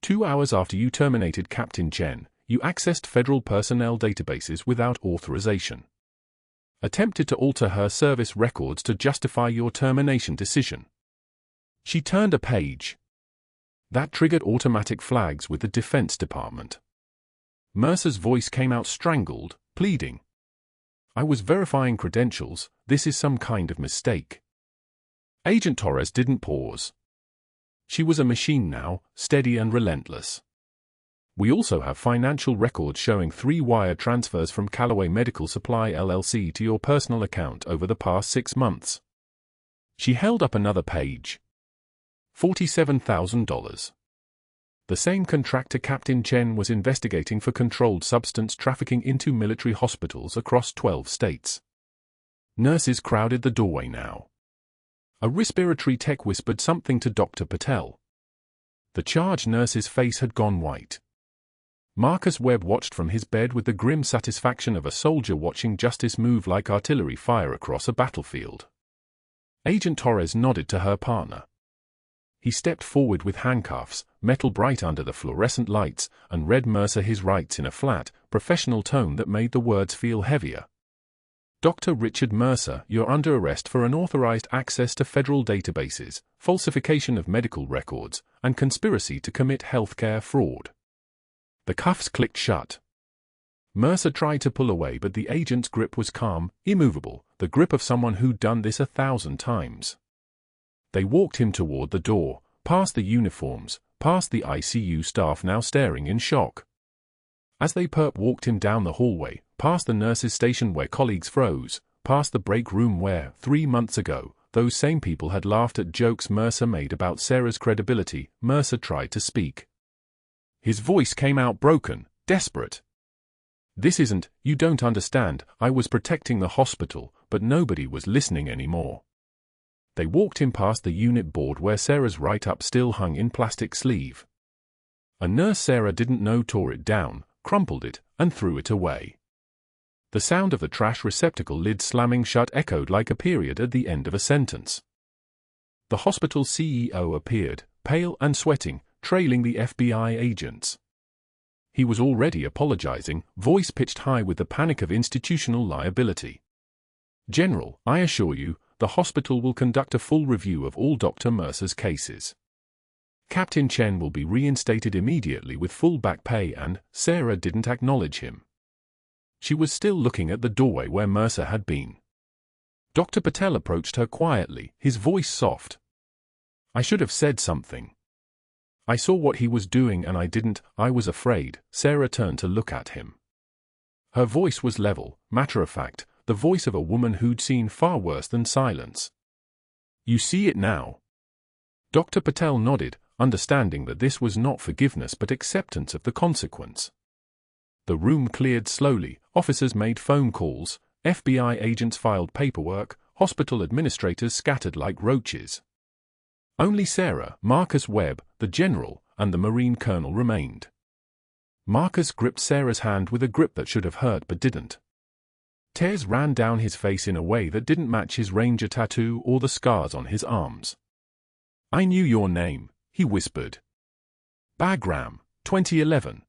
2 hours after you terminated Captain Chen, you accessed federal personnel databases without authorization. Attempted to alter her service records to justify your termination decision. She turned a page. That triggered automatic flags with the Defense Department. Mercer's voice came out strangled, pleading. I was verifying credentials, this is some kind of mistake. Agent Torres didn't pause. She was a machine now, steady and relentless. We also have financial records showing 3 wire transfers from Callaway Medical Supply LLC to your personal account over the past 6 months. She held up another page. $47,000. The same contractor Captain Chen was investigating for controlled substance trafficking into military hospitals across 12 states. Nurses crowded the doorway now. A respiratory tech whispered something to Dr. Patel. The charge nurse's face had gone white. Marcus Webb watched from his bed with the grim satisfaction of a soldier watching justice move like artillery fire across a battlefield. Agent Torres nodded to her partner. He stepped forward with handcuffs, metal bright under the fluorescent lights, and read Mercer his rights in a flat, professional tone that made the words feel heavier. Dr. Richard Mercer, you're under arrest for unauthorized access to federal databases, falsification of medical records, and conspiracy to commit healthcare fraud. The cuffs clicked shut. Mercer tried to pull away, but the agent's grip was calm, immovable, the grip of someone who'd done this 1,000 times. They walked him toward the door, past the uniforms, past the ICU staff now staring in shock. As they walked him down the hallway, past the nurses' station where colleagues froze, past the break room where, 3 months ago, those same people had laughed at jokes Mercer made about Sarah's credibility, Mercer tried to speak. His voice came out broken, desperate. This isn't, you don't understand, I was protecting the hospital, but nobody was listening anymore. They walked him past the unit board where Sarah's write-up still hung in plastic sleeve. A nurse Sarah didn't know tore it down, crumpled it, and threw it away. The sound of the trash receptacle lid slamming shut echoed like a period at the end of a sentence. The hospital CEO appeared, pale and sweating, trailing the FBI agents. He was already apologizing, voice pitched high with the panic of institutional liability. General, I assure you, the hospital will conduct a full review of all Dr. Mercer's cases. Captain Chen will be reinstated immediately with full back pay and, Sarah didn't acknowledge him. She was still looking at the doorway where Mercer had been. Dr. Patel approached her quietly, his voice soft. I should have said something. I saw what he was doing and I didn't, I was afraid. Sarah turned to look at him. Her voice was level, matter-of-fact, the voice of a woman who'd seen far worse than silence. You see it now. Dr. Patel nodded, understanding that this was not forgiveness but acceptance of the consequence. The room cleared slowly, officers made phone calls, FBI agents filed paperwork, hospital administrators scattered like roaches. Only Sarah, Marcus Webb, the general, and the Marine colonel remained. Marcus gripped Sarah's hand with a grip that should have hurt but didn't. Tears ran down his face in a way that didn't match his ranger tattoo or the scars on his arms. I knew your name, he whispered. Bagram, 2011.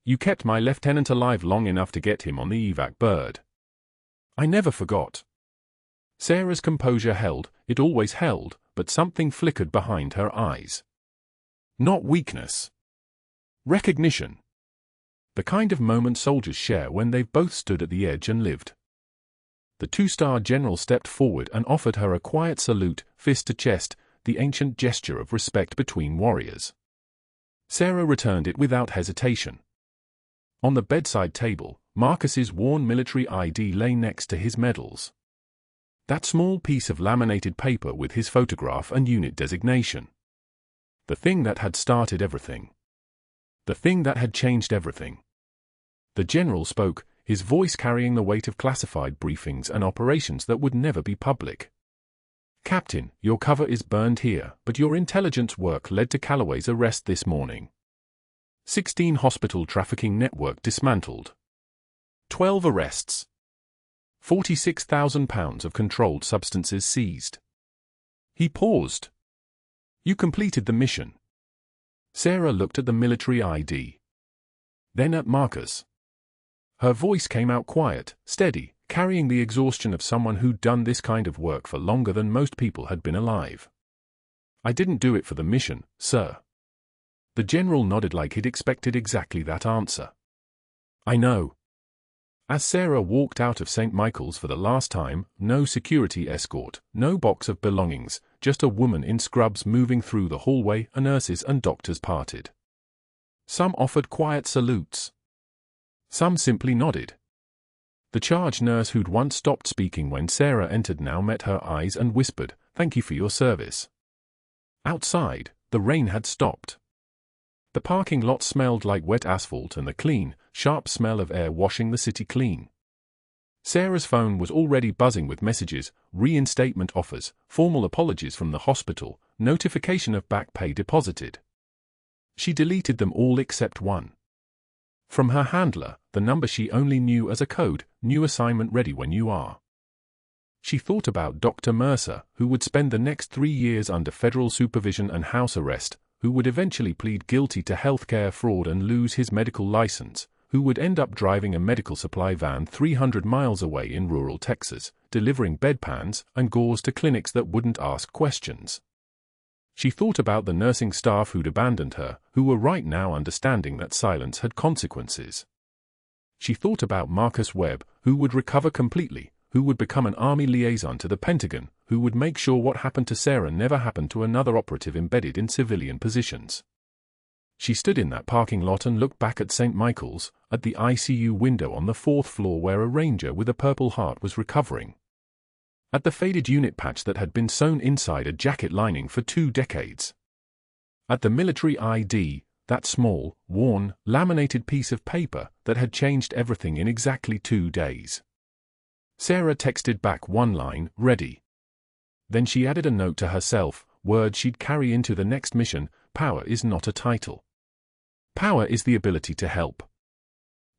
You kept my lieutenant alive long enough to get him on the evac bird. I never forgot. Sarah's composure held, it always held, but something flickered behind her eyes. Not weakness. Recognition. The kind of moment soldiers share when they've both stood at the edge and lived. The two-star general stepped forward and offered her a quiet salute, fist to chest, the ancient gesture of respect between warriors. Sarah returned it without hesitation. On the bedside table, Marcus's worn military ID lay next to his medals. That small piece of laminated paper with his photograph and unit designation. The thing that had started everything. The thing that had changed everything. The general spoke, his voice carrying the weight of classified briefings and operations that would never be public. Captain, your cover is burned here, but your intelligence work led to Calloway's arrest this morning. 16 hospital trafficking network dismantled. 12 arrests. 46,000 pounds of controlled substances seized. He paused. You completed the mission. Sarah looked at the military ID. Then at Marcus. Her voice came out quiet, steady, carrying the exhaustion of someone who'd done this kind of work for longer than most people had been alive. I didn't do it for the mission, sir. The general nodded like he'd expected exactly that answer. I know. As Sarah walked out of St. Michael's for the last time, no security escort, no box of belongings, just a woman in scrubs moving through the hallway, nurses and doctors parted. Some offered quiet salutes. Some simply nodded. The charge nurse who'd once stopped speaking when Sarah entered now met her eyes and whispered, "Thank you for your service." Outside, the rain had stopped. The parking lot smelled like wet asphalt and the clean, sharp smell of air washing the city clean. Sarah's phone was already buzzing with messages, reinstatement offers, formal apologies from the hospital, notification of back pay deposited. She deleted them all except one. From her handler, the number she only knew as a code, new assignment ready when you are. She thought about Dr. Mercer, who would spend the next 3 years under federal supervision and house arrest, who would eventually plead guilty to healthcare fraud and lose his medical license, who would end up driving a medical supply van 300 miles away in rural Texas, delivering bedpans and gauze to clinics that wouldn't ask questions. She thought about the nursing staff who'd abandoned her, who were right now understanding that silence had consequences. She thought about Marcus Webb, who would recover completely, who would become an army liaison to the Pentagon, who would make sure what happened to Sarah never happened to another operative embedded in civilian positions. She stood in that parking lot and looked back at St. Michael's, at the ICU window on the 4th floor where a ranger with a Purple Heart was recovering. At the faded unit patch that had been sewn inside a jacket lining for 2 decades. At the military ID, that small, worn, laminated piece of paper that had changed everything in exactly 2 days. Sarah texted back one line, ready. Then she added a note to herself, words she'd carry into the next mission: power is not a title. Power is the ability to help.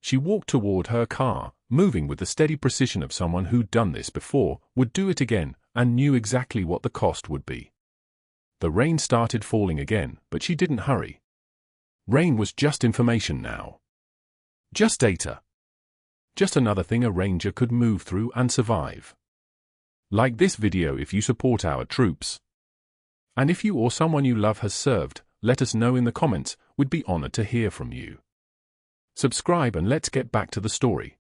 She walked toward her car, moving with the steady precision of someone who'd done this before, would do it again, and knew exactly what the cost would be. The rain started falling again, but she didn't hurry. Rain was just information now. Just data. Just another thing a ranger could move through and survive. Like this video if you support our troops. And if you or someone you love has served, let us know in the comments, we'd be honored to hear from you. Subscribe and let's get back to the story.